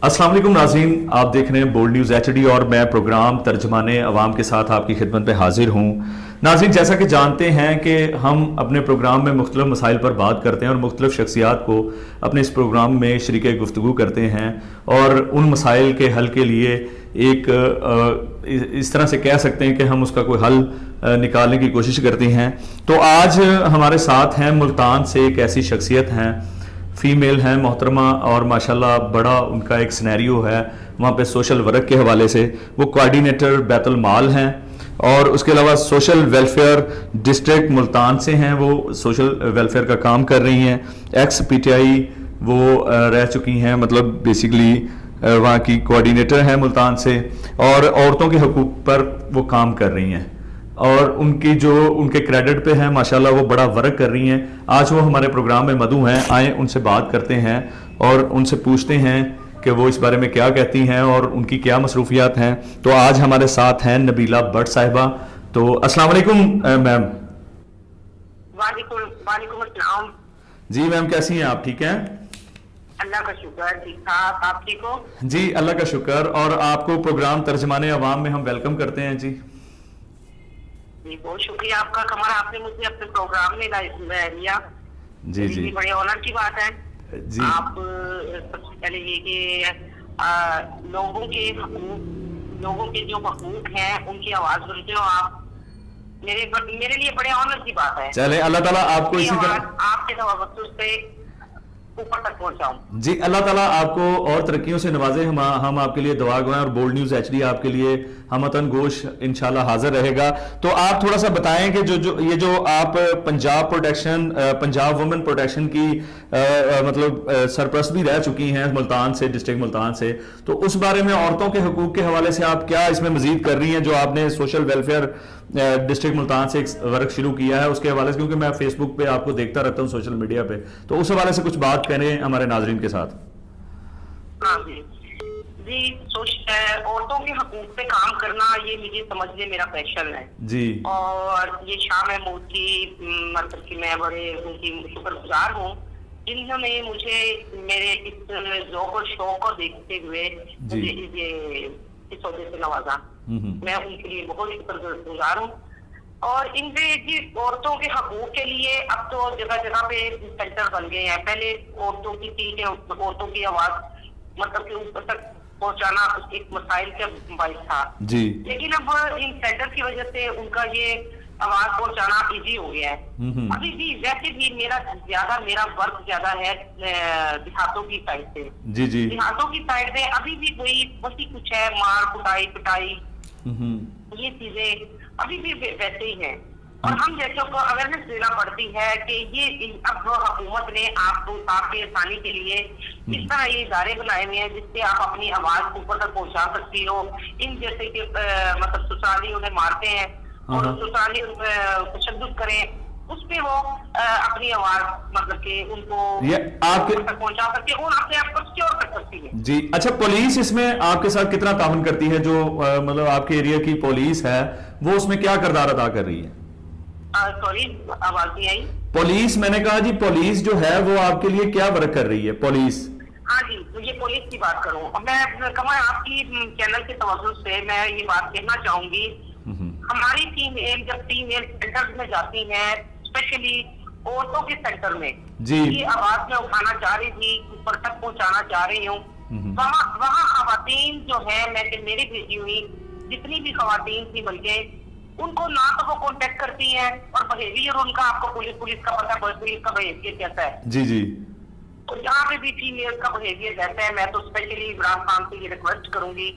अस्सलाम वालेकुम नाज़रीन, आप देख रहे हैं बोल्ड न्यूज़ एचडी और मैं प्रोग्राम तर्जमाने अवाम के साथ आपकी खिदमत में हाजिर हूँ। नाज़रीन, जैसा कि जानते हैं कि हम अपने प्रोग्राम में मुख्तलिफ मसाइल पर बात करते हैं और मुख्तलिफ शख्सियात को अपने इस प्रोग्राम में शरीक गुफ्तगू करते हैं और उन मसाइल के हल के लिए एक इस तरह से कह सकते हैं कि हम उसका कोई हल निकालने की कोशिश करते हैं। तो आज हमारे साथ हैं मुल्तान से एक ऐसी शख्सियत हैं, फीमेल हैं मोहतरमा, और माशाल्लाह बड़ा उनका एक सिनेरियो है वहाँ पे सोशल वर्क के हवाले से। वो कोऑर्डिनेटर बैतुल माल हैं और उसके अलावा सोशल वेलफेयर डिस्ट्रिक्ट मुल्तान से हैं। वो सोशल वेलफेयर का काम कर रही हैं। एक्स पीटीआई वो रह चुकी हैं, मतलब बेसिकली वहाँ की कोऑर्डिनेटर हैं मुल्तान से, और औरतों के हकूक़ पर वो काम कर रही हैं और उनकी जो उनके क्रेडिट पे है माशाल्लाह वो बड़ा वर्क कर रही हैं। आज वो हमारे प्रोग्राम में मधु हैं, आए उनसे बात करते हैं और उनसे पूछते हैं कि वो इस बारे में क्या कहती हैं और उनकी क्या मसरूफियात हैं। तो आज हमारे साथ हैं नबीला भट्ट साहिबा। तो अस्सलाम वालेकुम मैम। वालेकुम अस्सलाम। जी मैम, कैसी हैं आप? ठीक हैं? अल्लाह का शुक्र, ठीक ठाक। आप ठीक हो? जी अल्लाह का शुक्र। और आपको प्रोग्राम तर्जमाने अवाम में हम वेलकम करते हैं। जी जी, बहुत शुक्रिया आपका कमर, आपने मुझे अपने प्रोग्राम में लिया। जी जी, बड़े ऑनर की बात है। जी आप सबसे पहले ये कि लोगों के जो हकूक हैं उनकी आवाज सुनते हो आप, मेरे लिए बड़े ऑनर की बात है। चले, अल्लाह ताला आपको इसी तरह आपके तवज्जुह से ऊपर तक पहुंचाऊं। जी, अल्लाह ताला आपको और तरक्कियों से नवाजे। हम आपके लिए दुआ गए और बोल्ड न्यूज़ एचडी आपके लिए हमतन गोश इंशाल्लाह हाजिर रहेगा। तो आप थोड़ा सा बताएं कि जो आप Punjab protection, Punjab women protection की मतलब सरपरस्त भी रह चुकी हैं मुल्तान से, डिस्ट्रिक्ट मुल्तान से, तो उस बारे में औरतों के हकूक़ के हवाले से आप क्या इसमें मजीद कर रही हैं जो आपने सोशल वेलफेयर डिस्ट्रिक्ट मुल्तान से एक वर्क शुरू किया है उसके हवाले से, क्योंकि मैं फेसबुक पे आपको देखता रहता हूँ सोशल मीडिया पे, तो उस हवाले से कुछ बात करें हमारे नाजरीन के साथ। हाँ जी जी, औरतों के हकूक पे काम करना ये मुझे समझिए मेरा पैशन है जी। और ये शाह महमूद की मतलब कि मैं बड़े उनकी शुक्रगुजार हूँ जिन्होंने मुझे मेरे इस ज़ौक़ और शौक़ को देखते हुए मुझे इस ओहदे से नवाजा। मैं उनके लिए बहुत शुक्रगुजार हूँ। और इनके जी औरतों के हकूक के लिए अब तो जगह जगह पे सेंटर बन गए हैं। पहले औरतों की थी, औरतों की आवाज मतलब कि ऊपर तक पहुंचाना एक मसाइल का बाइस था जी। लेकिन अब इन सेंटर की वजह से उनका ये आवाज पहुंचाना इजी हो गया है। अभी भी वैसे भी मेरा वर्क ज्यादा है देहातों की साइड से। जी जी, देहातों की साइड में अभी भी वही कुछ है, मार कुटाई पिटाई, ये चीजें अभी भी वैसे ही हैं। और हम जैसों को अवेयरनेस देना पड़ती है कि ये अब हुकूमत ने आपके आसानी के लिए इस तरह ये इदारे बनाए हुए हैं जिससे आप अपनी आवाज ऊपर तक पहुंचा सकती हो। इन जैसे कि मतलब ससुराली उन्हें मारते हैं और ससुराली तशद्दुद करें, उस पे वो अपनी आवाज मतलब कि उनको आपके तक पहुंचा सकती है और अपने आप को सिक्योर कर सकती है। जी। अच्छा, पुलिस इसमें आपके साथ कितना ताउन करती है? जो मतलब आपके एरिया की पुलिस है वो उसमें क्या किरदार अदा कर रही है? सॉरी, आवाज नहीं आई। पुलिस, मैंने कहा जी पुलिस जो है वो आपके लिए क्या वर्क कर रही है पुलिस? हाँ जी, तो ये पुलिस की बात करूँ, मैं कमर आपकी चैनल के तवज्जुह से मैं ये बात कहना चाहूंगी, हमारी फीमेल जब फीमेल सेंटर में जाती है, स्पेशली औरतों के सेंटर में जी, ये आवाज में उठाना चाह रही थी, ऊपर तक पहुंचाना चाह रही हूँ, वहाँ खवातीन जो है मेरी भेजी हुई जितनी भी खवातीन थी बल्कि उनको ना तो वो कांटेक्ट करती हैं और बिहेवियर उनका आपको पुलिस का पता है, पुलिस का बिहेवियर कैसा है। जी जी, तो यहाँ पे भी फीमेल का बिहेवियर कैसा है, मैं तो स्पेशली इमरान खान से ये रिक्वेस्ट करूंगी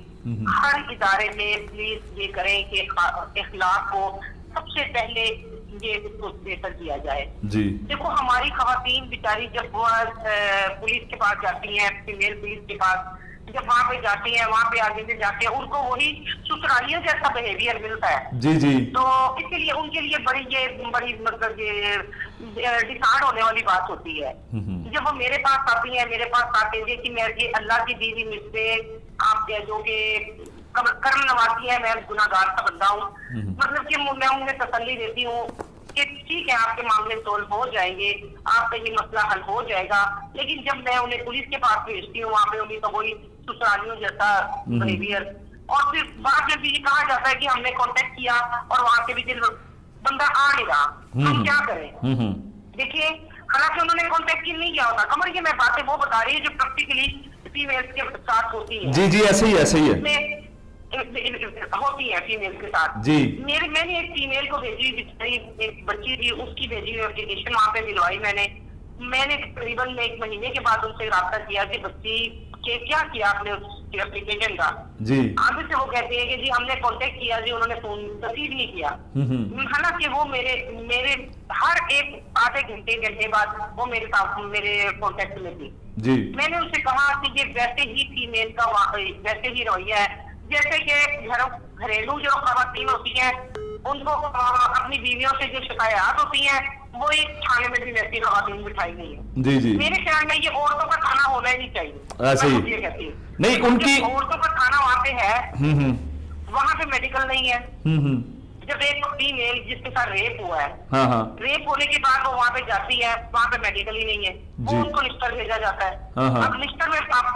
हर इदारे में प्लीज ये करें कि इखलाक को सबसे पहले ये उसको बेहतर किया जाए। जी, देखो हमारी खवातीन बेचारी जब पुलिस के पास जाती हैं, फीमेल पुलिस के पास जब वहाँ पे जाती है, वहाँ पे आगे से जाके उनको वही ससुरालियों जैसा बिहेवियर मिलता है। जी जी, तो इसके लिए उनके लिए बड़ी मतलब ये डिसार्ड होने वाली बात होती है। जब वो मेरे पास आती है, मेरे पास आते हैं कि मैं ये अल्लाह की दी हुई मुझसे आप कह दो कि कर्म नवाजी है, मैं गुनाहगार का बंदा हूँ, मतलब कि मैं उन्हें तसल्ली देती हूँ कि ठीक है आपके मामले सोल्व हो जाएंगे, आपका ये मसला हल हो जाएगा, लेकिन जब मैं उन्हें पुलिस के पास भेजती हूँ वहाँ पे उन्हीं का वही ससुरालियों जैसा बिहेवियर, और फिर बाद में भी ये कहा जाता है कि हमने कांटेक्ट किया और वहाँ के भी दिन बंदा आ नहीं रहा, हम क्या करें? देखिए हालांकि उन्होंने कांटेक्ट नहीं किया होता। कमर ये मैं बातें वो बता रही है जो प्रैक्टिकली फीमेल्स के साथ होती है। जी जी ऐसे ही है होती है फीमेल के साथ जी। मैंने एक फीमेल को भेजी, एक बच्ची थी, उसकी भेजी हुई एप्लीकेशन वहाँ पे दिलवाई मैंने तकरीबन 1 महीने के बाद उनसे रब्ता किया कि बच्ची के क्या किया आपने उस एप्लीकेशन का जी। आगे से वो कहते हैं कि जी हमने कांटेक्ट किया जी, उन्होंने फोन रिसीव नहीं किया। हालांकि वो मेरे हर एक आधे घंटे बाद वो मेरे साथ मेरे कांटेक्ट में थी जी। मैंने उनसे कहा कि ये वैसे ही फीमेल का वैसे ही रवैया है जैसे कि घरेलू जो खवातीन होती हैं उनको अपनी बीवियों से जो शिकायत होती हैं वो एक थाने में भी वैसी खवातीन बिठाई गई है। जी जी। मेरे ख्याल में ये औरतों का खाना होना ही नहीं चाहिए। ऐसे ही ये कहती हूँ नहीं उनकी औरतों का खाना वहाँ पे है, वहाँ पे मेडिकल नहीं है। जब एक फीमेल जिसके साथ रेप हुआ है, हाँ रेप होने के बाद वो वहाँ पे जाती है, वहाँ पे मेडिकल ही नहीं है, वो उनको निस्तर भेजा जाता है। हाँ। अब निस्तर में आप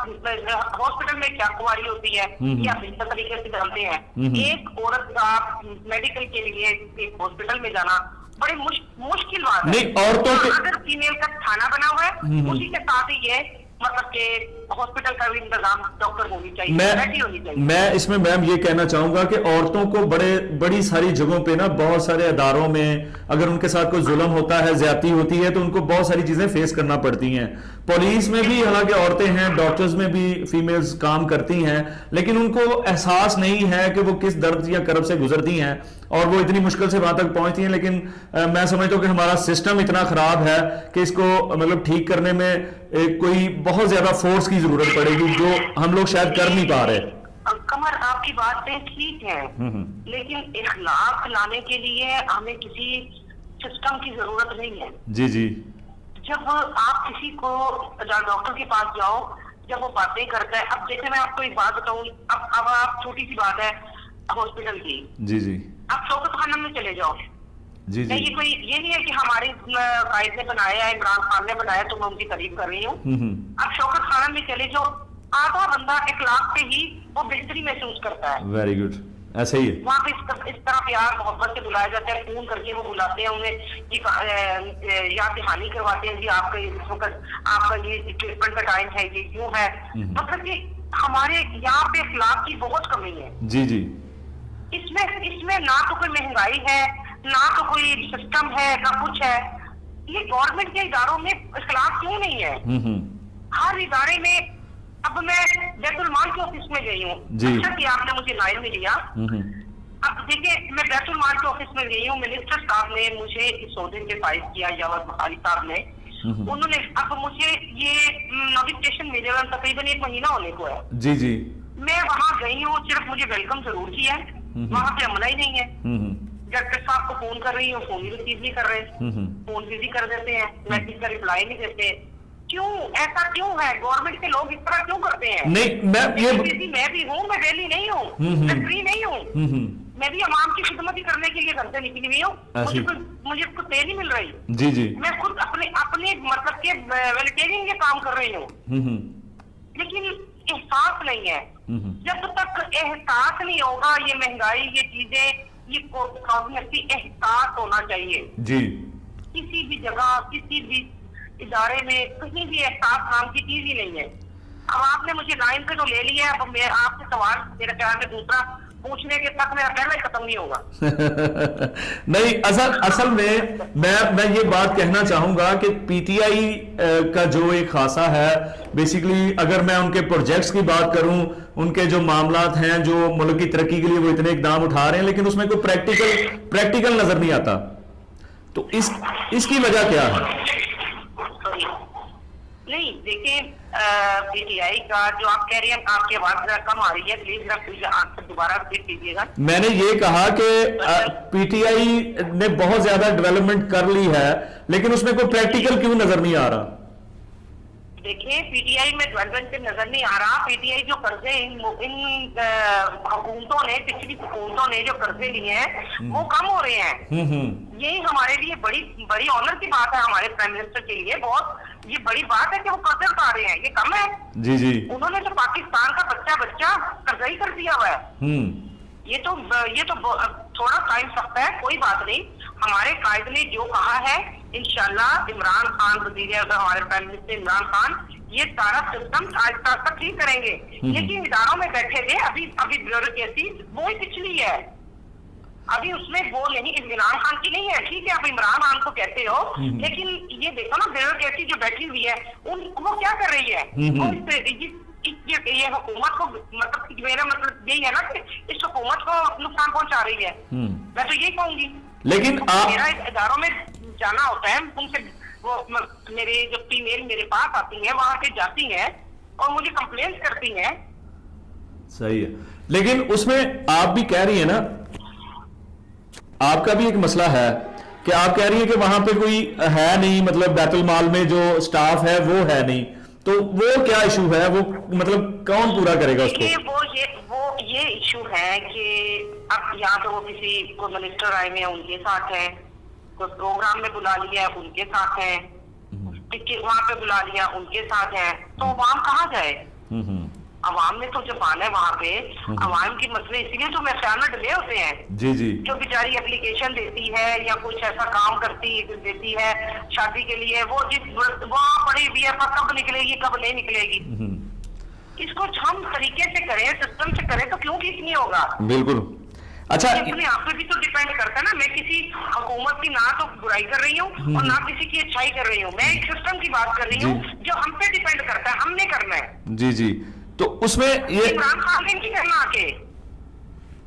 हॉस्पिटल में क्या कुमारी होती है या बेहतर तरीके से जानते हैं, एक औरत का मेडिकल के लिए एक हॉस्पिटल में जाना बड़ी मुश्किल बात है। नहीं औरतों के अगर फीमेल का थाना बना हुआ है उसी के साथ ही ये मतलब के हॉस्पिटल का भी इंतजाम डॉक्टर होनी चाहिए, मैं इसमें मैम ये कहना चाहूंगा कि औरतों को बड़ी सारी जगहों पे ना बहुत सारे अदारों में अगर उनके साथ कोई जुल्म होता है, ज्यादती होती है तो उनको बहुत सारी चीजें फेस करना पड़ती हैं। पुलिस में भी हालांकि औरतें हैं, डॉक्टर्स में भी फीमेल्स काम करती हैं, लेकिन उनको एहसास नहीं है कि वो किस दर्द या कर्ब से गुजरती हैं और वो इतनी मुश्किल से वहां तक पहुंचती हैं। लेकिन मैं समझता हूं कि हमारा सिस्टम इतना खराब है कि इसको मतलब ठीक करने में कोई बहुत ज्यादा फोर्स की जरूरत पड़ेगी जो हम लोग शायद कर नहीं पा रहे। कमर आपकी बातें ठीक है, लेकिन इखलाक लाने के लिए हमें किसी सिस्टम की जरूरत नहीं है। जी जी। जब आप किसी को डॉक्टर के पास जाओ, जब वो बातें करता है, अब जैसे मैं आपको एक बात बताऊं, अब आप छोटी सी बात है हॉस्पिटल की, जी जी, आप शौकत खानम में चले जाओ। जी जी। ये कोई ये नहीं है कि हमारे कायद ने बनाया है, इमरान खान ने बनाया तो मैं उनकी तारीफ कर रही हूँ। आप शौकत खानम में चले जाओ, आधा बंदा इखलाक से ही वो बेहतरी महसूस करता है। वेरी गुड, ऐसे ही है। वहाँ पे इस तरह प्यार मोहब्बत से बुलाया जाता है, फोन करके वो बुलाते हैं, उन्हें याद दहानी करवाते हैं जी आपका ये ट्रीटमेंट का टाइम है, ये क्यों है। मतलब कि हमारे यहाँ पे इखलाक की बहुत कमी है। जी जी। इसमें ना तो कोई महंगाई है, ना तो कोई सिस्टम है, ना कुछ है। ये गवर्नमेंट के इदारों में इखलाक क्यों नहीं है? हर इदारे में, अब मैं बैतुल माल के ऑफिस में गई हूँ, अच्छा कि आपने मुझे लाइन में लिया। अब देखिए मैं बैतुल माल के ऑफिस में गई हूँ, मिनिस्टर साहब ने मुझे इस ओहदे पे फाइज किया, जवाब बुखारी साहब ने, उन्होंने अब मुझे ये नोटिफिकेशन मिले हुए तकरीबन 1 महीना होने को है। जी जी। मैं वहाँ गई हूँ, सिर्फ मुझे वेलकम जरूर किया है, वहाँ पे अमला ही नहीं है। डॉक्टर साहब को फोन कर रही हूँ, फोन भी रिसीव नहीं कर रहे, फोन बिजी कर देते हैं, मैसेज का रिप्लाई नहीं देते। क्यों ऐसा क्यों है? गवर्नमेंट के लोग इस तरह क्यों करते हैं? नहीं मैं भी हूँ, मैं डेली नहीं हूँ, मैं फ्री नहीं हूँ, मैं भी अवाम की खिदमत ही करने के लिए घर से निकली हुई हूँ, मुझे कुछ पे नहीं मिल रही। जी जी। मैं खुद अपने मतलब के वेजिटेरियन के काम कर रही हूँ, लेकिन एहसास नहीं है। जब तक एहसास नहीं होगा, ये महंगाई, ये चीजें, ये काफी एहसास होना चाहिए जी। किसी भी जगह, किसी भी इदारे में कहीं भी एहसास नाम की चीज ही नहीं है। अब आपने मुझे लाइन पे तो ले लिया, अब मैं आपसे सवाल मेरे ख्याल में दूसरा पूछने के तक मेरा पहला ही खत्म नहीं होगा। नहीं, असल में मैं ये बात कहना चाहूंगा कि पीटीआई का जो एक खासा है, बेसिकली अगर मैं उनके प्रोजेक्ट्स की बात करूं, उनके जो मामलात हैं, जो मुल्क की तरक्की के लिए वो इतने इकदाम उठा रहे हैं, लेकिन उसमें कोई प्रैक्टिकल नजर नहीं आता। तो इसकी वजह क्या है? नहीं देखिए, पीटीआई का जो आप कह रही हैं, आपकी आवाज जरा कम आ रही है, प्लीज आप दोबारा रिपीट कीजिएगा। मैंने ये कहा कि पीटीआई ने बहुत ज्यादा डेवलपमेंट कर ली है, लेकिन उसमें कोई प्रैक्टिकल क्यों नजर नहीं आ रहा? देखिए, पीटीआई में डेवलपमेंट नजर नहीं आ रहा। पीटीआई जो कर्जे इन हुकूमतों ने, पिछली हुकूमतों ने जो कर्जे लिए हैं वो कम हो रहे हैं। यही हमारे लिए बड़ी बड़ी ऑनर की बात है, हमारे प्राइम मिनिस्टर के लिए बहुत ये बड़ी बात है कि वो कर्जे उठा रहे हैं। ये कम है जी जी। उन्होंने तो पाकिस्तान का बच्चा कर्जा ही कर दिया हुआ है। ये तो थोड़ा टाइम सकता है, कोई बात नहीं। हमारे कायद ने जो कहा है, इंशाल्लाह इमरान खान हमारे प्राइम मिनिस्टर इमरान खान ये सारा सिस्टम आज तक ठीक करेंगे। लेकिन इदारों में बैठे थे, अभी ब्यूरोक्रेसी वो ही पिछली है, अभी उसमें वो नहीं, इमरान खान की नहीं है। ठीक है, आप इमरान खान को कहते हो, लेकिन ये देखो ना ब्यूरोक्रेसी जो बैठी हुई है वो क्या कर रही है। ये हुकूमत को मतलब मेरा मतलब यही है ना कि इस हुकूमत को नुकसान पहुंचा रही है। मैं तो यही कहूंगी। लेकिन मेरा इदारों में जाना होता है, उनसे वो मेरे जो फीमेल मेरे पास आती हैं वहां से जाती हैं और मुझे कंप्लेन करती हैं। सही है, लेकिन उसमें आप भी कह रही है ना, आपका भी एक मसला है कि आप कह रही है कि वहां पे कोई है नहीं, मतलब बैतुल माल में जो स्टाफ है वो है नहीं, तो वो क्या इशू है? वो मतलब कौन पूरा करेगा उसको? ये इशू है कि अब यहाँ तो वो किसी को मिनिस्टर आए हुए हैं उनके साथ है, कोई प्रोग्राम में बुला लिया उनके साथ है, वहां पे बुला लिया उनके साथ है, तो अवाम कहाँ जाए? अवाम ने तो जब आना है वहां पे, अवाम की मसले इसलिए तो मैदान में डले होते हैं। जी जी। जो बेचारी एप्लीकेशन देती है या कुछ ऐसा काम देती है शादी के लिए, वो वहाँ पड़ी हुई है, पर कब निकलेगी कब नहीं निकलेगी। इसको हम तरीके से करें, सिस्टम से करें, तो क्यों ठीक नहीं होगा? बिल्कुल। अच्छा, अपने आप पे भी तो डिपेंड करता है ना। मैं किसी हुकूमत की ना तो बुराई कर रही हूँ और ना किसी की अच्छाई कर रही हूँ, मैं एक सिस्टम की बात कर रही हूँ जो हम पे डिपेंड करता है, हमने करना है। जी जी। तो उसमें ये इमरान खान ने नहीं करना आके।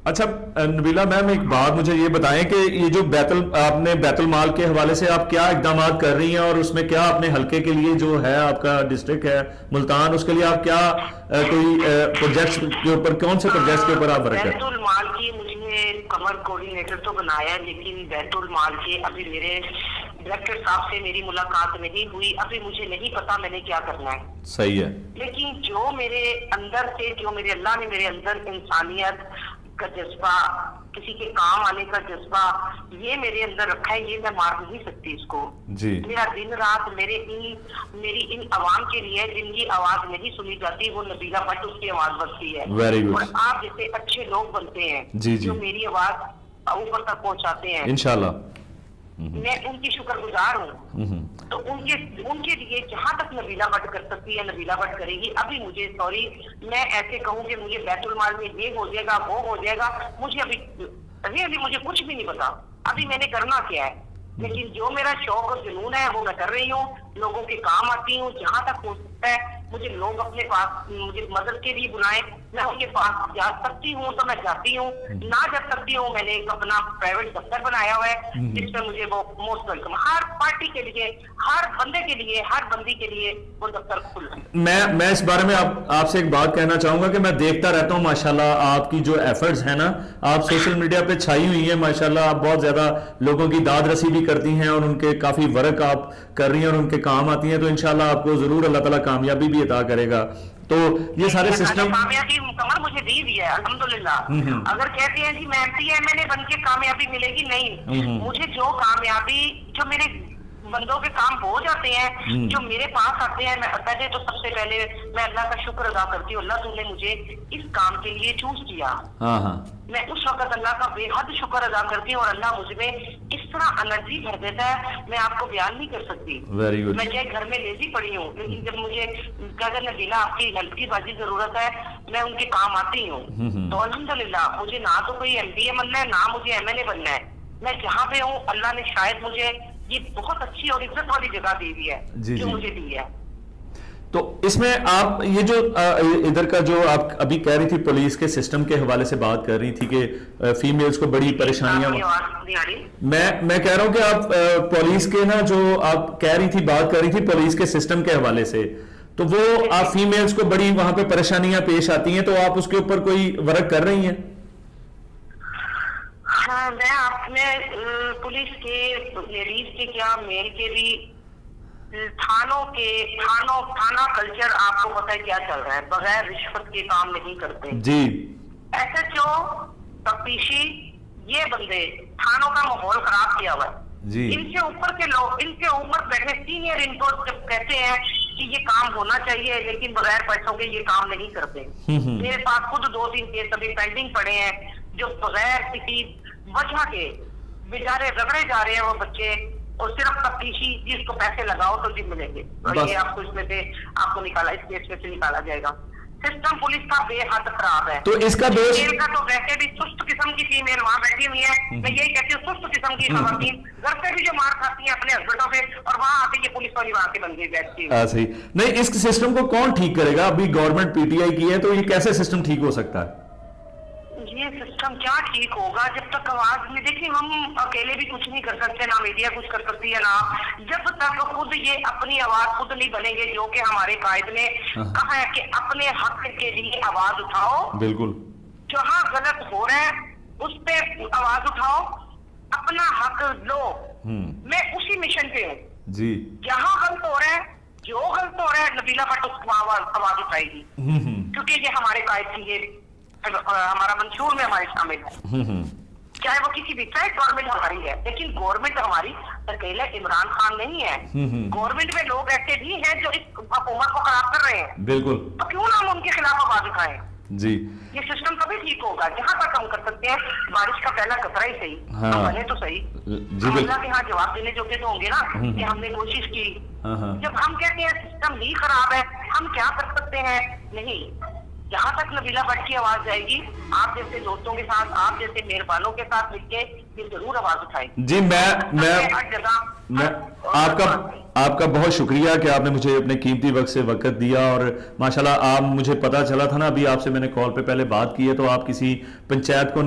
अच्छा नबीला मैम, एक बात मुझे ये बताएं कि ये जो आपने बैतुल माल के हवाले से आप क्या इकदाम कर रही हैं, और उसमें क्या अपने हलके के लिए जो है आपका डिस्ट्रिक्ट है मुल्तान, उसके लिए आप क्या कोई प्रोजेक्ट्स के ऊपर, कौन से प्रोजेक्ट्स के ऊपर आप वर्क करें? बैतुल माल की मुझे कमर कोऑर्डिनेटर तो बनाया, लेकिन बैतुल माल के अभी मेरे डायरेक्टर साहब से मेरी मुलाकात नहीं हुई, अभी मुझे नहीं पता मैंने क्या करना है। सही है। लेकिन जो मेरे अंदर से, जो मेरे अल्लाह ने मेरे अंदर इंसानियत का जज्बा, किसी के काम आने का जज्बा, ये मेरे अंदर रखा है, ये मैं मार नहीं सकती इसको जी। मेरा दिन रात मेरी इन आवाम के लिए जिनकी आवाज नहीं सुनी जाती, वो नबीला भट्ट उसकी आवाज बनती है। Very good. और आप जैसे अच्छे लोग बनते हैं जी जी, जो मेरी आवाज ऊपर तक पहुंचाते हैं, इंशाल्लाह मैं उनकी शुक्रगुजार हूँ। तो उनके लिए जहां तक नबीला भट्ट कर सकती है नबीला भट्ट करेगी। अभी मुझे सॉरी, मैं ऐसे कहूँ कि मुझे बैतुल माल में ये हो जाएगा वो हो जाएगा, मुझे अभी मुझे कुछ भी नहीं पता अभी मैंने करना क्या है। लेकिन जो मेरा शौक और जुनून है वो मैं कर रही हूँ, लोगों के काम आती हूँ। जहाँ तक हो सकता है मुझे लोग अपने पास मुझे मदद के लिए बुलाएं, मैं उनके पास जा सकती हूँ तो मैं जाती हूँ, ना जा सकती हूँ मैंने एक अपना प्राइवेट दफ्तर बनाया हुआ है जिसमें मुझे वो मोस्ट वेलकम, हर पार्टी के लिए, हर बंदे के लिए, हर बंदी के लिए वो दफ्तर खुला है। मैं इस बारे में आपसे एक बात कहना चाहूंगा कि मैं देखता रहता हूँ माशाल्लाह आपकी जो एफर्ट्स है ना, आप सोशल मीडिया पे छाई हुई हैं माशाल्लाह, आप बहुत ज्यादा लोगों की दाद रसी भी करती हैं और उनके काफी वर्क आप कर रही हैं और उनके काम आती हैं, तो इंशाल्लाह आपको जरूर अल्लाह ताला कामयाबी भी अता करेगा। तो ये सारे सिस्टम कामयाबी कमर मुझे दी है अल्हम्दुलिल्लाह। अगर कहते हैं जी मैं एमपीएमएलए बन के कामयाबी मिलेगी, नहीं, मुझे जो कामयाबी जो मेरे बंदों के काम हो जाते हैं जो मेरे पास आते हैं, मैं पहले तो सबसे पहले मैं अल्लाह का शुक्र अदा करती हूँ, अल्लाह तूने मुझे इस काम के लिए चूज किया। मैं उस वक्त अल्लाह का बेहद शुक्र अदा करती हूँ और अल्लाह मुझ में इस तरह एनर्जी भर देता है, मैं आपको बयान नहीं कर सकती। Very good. मैं चाहे घर में लेजी पड़ी हूँ, लेकिन जब मुझे अगर नबीला आपकी हेल्प की बाजी जरूरत है, मैं उनके काम आती हूँ। तो अल्हम्दुलिल्लाह मुझे ना तो कोई एमपीए बनना है ना मुझे एमएलए बनना है, मैं जहाँ पे हूँ अल्लाह ने शायद मुझे ये बहुत अच्छी और इज्जत वाली जगह दी हुई है जो मुझे दी है। तो इसमें आप ये जो इधर का जो आप अभी कह रही थी पुलिस के सिस्टम के हवाले से बात कर रही थी कि फीमेल्स को बड़ी परेशानियां, मैं कह रहा हूं कि आप पुलिस के ना जो आप कह रही थी बात कर रही थी पुलिस के सिस्टम के हवाले से, तो वो आप फीमेल्स को बड़ी वहां पे परेशानियां पेश आती हैं, तो आप उसके ऊपर कोई वर्क कर रही हैं? हाँ, मैं पुलिस के लेडीज के क्या मेल के भी थाना कल्चर आपको पता है क्या चल रहा है, बगैर रिश्वत के काम नहीं करते जी। SHO, तफ्तीशी, ये बंदे थानों का माहौल खराब किया हुआ है जी। इनसे ऊपर के लोग, इनके ऊपर बैठे सीनियर इनको जब कहते हैं कि ये काम होना चाहिए, लेकिन बगैर पैसों के ये काम नहीं करते। मेरे पास खुद 2-3 केस अभी पेंडिंग पड़े हैं जो बगैर किसी वजह के बेचारे रगड़े जा रहे हैं वो बच्चे, और सिर्फ तफ्तीशी जिसको पैसे लगाओ तो जी मिलेंगे, और ये आपको इसमें से आपको निकाला, इस केस में से निकाला जाएगा। सिस्टम पुलिस का बेहद खराब है। तो इसका दोष फीमेल का तो वैसे भी सुस्त किस्म की फीमेल वहाँ बैठी हुई है, मैं यही कहती हूँ सुस्त किस्म की खवातीन घर पे भी जो मार खाती है अपने हस्बैंडों से, और वहाँ आके ये पुलिस वाली वहाँ के बन गई बैठती है। सही नहीं, इस सिस्टम को कौन ठीक करेगा? अभी गवर्नमेंट PTI की है, तो ये कैसे सिस्टम ठीक हो सकता है? ये सिस्टम क्या ठीक होगा जब तक आवाज में, देखिए हम अकेले भी कुछ नहीं कर सकते, ना मीडिया कुछ कर सकती है, ना जब तक खुद ये अपनी आवाज खुद नहीं बनेंगे, जो कि हमारे कायद ने कहा है कि अपने हक के लिए आवाज उठाओ, बिल्कुल जहाँ गलत हो रहा है उस पे आवाज उठाओ, अपना हक लो। मैं उसी मिशन पे हूँ जी। जहाँ गलत हो रहा है, जो गलत हो रहा है, नबीला भट्ट उसको आवाज उठाएगी, क्योंकि ये हमारे कायद की, ये हमारा मंशूर में हमारे शामिल है। चाहे वो किसी भी, चाहे गवर्नमेंट हमारी है, लेकिन गवर्नमेंट हमारी अकेले इमरान खान नहीं है। गवर्नमेंट में लोग ऐसे भी हैं जो इस हुकूमत को खराब कर रहे हैं, बिल्कुल, तो क्यों ना हम उनके खिलाफ आवाज उठाएं जी। ये सिस्टम कभी ठीक होगा जहाँ तक हम कर सकते हैं। बारिश का पहला कतरा ही सही, हाँ। हम बने तो सही, जी, अल्लाह के यहाँ जवाब देने जोगे तो होंगे ना कि हमने कोशिश की। जब हम कहते हैं सिस्टम ही खराब है, हम क्या कर सकते हैं? नहीं, जहाँ तक नबीला भट्ट की आवाज जाएगी, आप जैसे दोस्तों के साथ, आप जैसे मेहरबानों के साथ मिलके ये जरूर आवाज उठाएगी जी। मैं आपका बहुत शुक्रिया कि आपने मुझे अपने कीमती वक्त से वक्त दिया, और माशाल्लाह आप, मुझे पता चला था ना, अभी आपसे मैंने कॉल पे पहले बात की है, तो आप किसी पंचायत को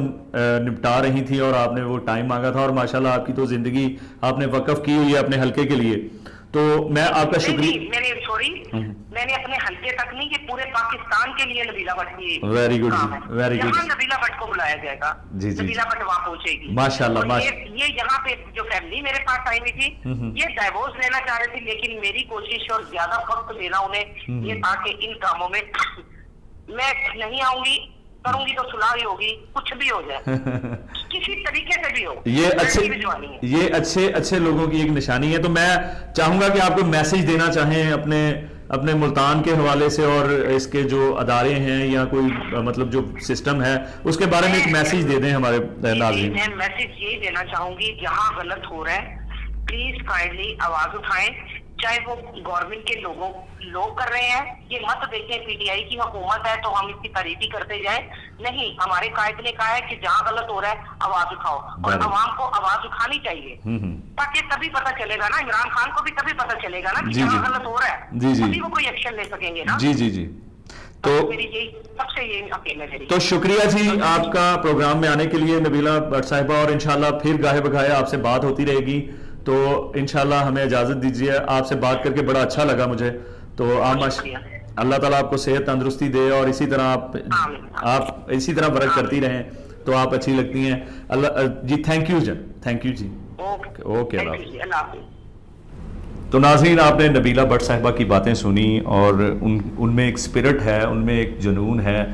निपटा रही थी और आपने वो टाइम मांगा था, और माशाल्लाह आपकी तो जिंदगी आपने वक्फ की हुई है अपने हल्के के लिए, तो मैं आपका शुक्रिया। मैंने अपने हल्के तक नहीं, ये पूरे पाकिस्तान के लिए नबीला भट्ट की very good, very good. Nabila Bhatt को बुलाया जाएगा जी, नबीला भट्ट वहाँ पहुंचेगी माशाल्लाह। ये यहाँ पे जो फैमिली मेरे पास आई हुई थी, ये डाइवोर्स लेना चाह रही थी, लेकिन मेरी कोशिश और ज्यादा वक्त देना उन्हें ये था कि इन कामों में मैं नहीं आऊंगी, करूंगी तो सुलह ही होगी, कुछ भी हो जाए किसी तरीके से भी हो। ये अच्छे लोगों की एक निशानी है। तो मैं चाहूंगा कि आपको मैसेज देना चाहें अपने मुल्तान के हवाले से, और इसके जो अदारे हैं या कोई मतलब जो सिस्टम है उसके बारे में एक मैसेज दे दें हमारे नाज़रीन। मैं मैसेज यही देना चाहूंगी, जहाँ गलत हो रहा है प्लीज काइंडली आवाज उठाएं, चाहे वो गवर्नमेंट के लोग कर रहे हैं। ये मत देखें PTI की हुकूमत है तो हम इसकी तारीफ ही करते जाएं, नहीं, हमारे कायद ने कहा है कि जहाँ गलत हो रहा है आवाज उठाओ, और आवाम को आवाज उठानी चाहिए, ताकि तभी पता चलेगा ना, इमरान खान को भी तभी पता चलेगा ना कि जहाँ गलत हो रहा है तभी वो कोई एक्शन ले सकेंगे ना। जी जी जी। तो मेरी यही सबसे यही अपील है। तो शुक्रिया जी आपका प्रोग्राम में आने के लिए नबीला भट्ट साहिबा, और इंशाल्लाह फिर गाहे बगाहे आपसे बात होती रहेगी, तो इंशाल्लाह हमें इजाजत दीजिए। आपसे बात करके बड़ा अच्छा लगा मुझे, तो अल्लाह ताला आपको सेहत तंदुरुस्ती दे, और इसी तरह आप इसी तरह वर्क करती रहें, तो आप अच्छी लगती हैं। अल्लाह जी, थैंक यू जी। ओके अल्लाह। तो नाज़रीन, आपने नबीला भट्ट साहिबा की बातें सुनी, और उनमें एक स्पिरिट है, उनमें एक जुनून है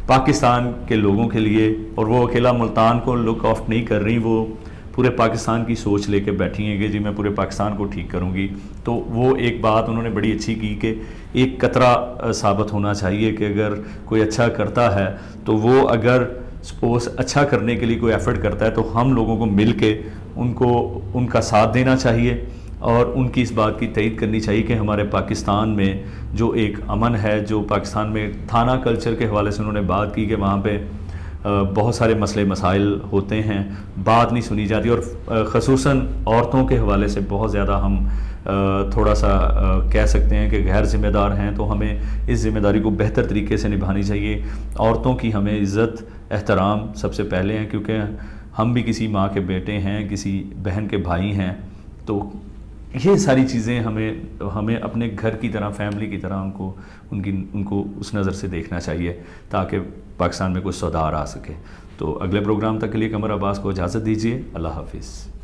पाकिस्तान के लोगों के लिए, और वो अकेला मुल्तान को लुक ऑफ नहीं कर रही, वो पूरे पाकिस्तान की सोच लेके बैठी हैं कि जी मैं पूरे पाकिस्तान को ठीक करूंगी। तो वो एक बात उन्होंने बड़ी अच्छी की कि एक कतरा साबित होना चाहिए कि अगर कोई अच्छा करता है तो वो, अगर सपोज अच्छा करने के लिए कोई एफर्ट करता है, तो हम लोगों को मिल के उनका साथ देना चाहिए, और उनकी इस बात की तईद करनी चाहिए कि हमारे पाकिस्तान में जो एक अमन है, जो पाकिस्तान में थाना कल्चर के हवाले से उन्होंने बात की कि वहाँ पे बहुत सारे मसले मसाइल होते हैं, बात नहीं सुनी जाती, और ख़ुसूसन औरतों के हवाले से बहुत ज़्यादा हम थोड़ा सा कह सकते हैं कि गैर ज़िम्मेदार हैं, तो हमें इस ज़िम्मेदारी को बेहतर तरीके से निभानी चाहिए। औरतों की हमें इज़्ज़त एहतराम सबसे पहले हैं, क्योंकि हम भी किसी माँ के बेटे हैं, किसी बहन के भाई हैं, तो ये सारी चीज़ें हमें अपने घर की तरह, फैमिली की तरह उनको उस नज़र से देखना चाहिए, ताकि पाकिस्तान में कुछ सुधार आ सके। तो अगले प्रोग्राम तक के लिए कमर अब्बास को इजाज़त दीजिए। अल्लाह हाफिज़।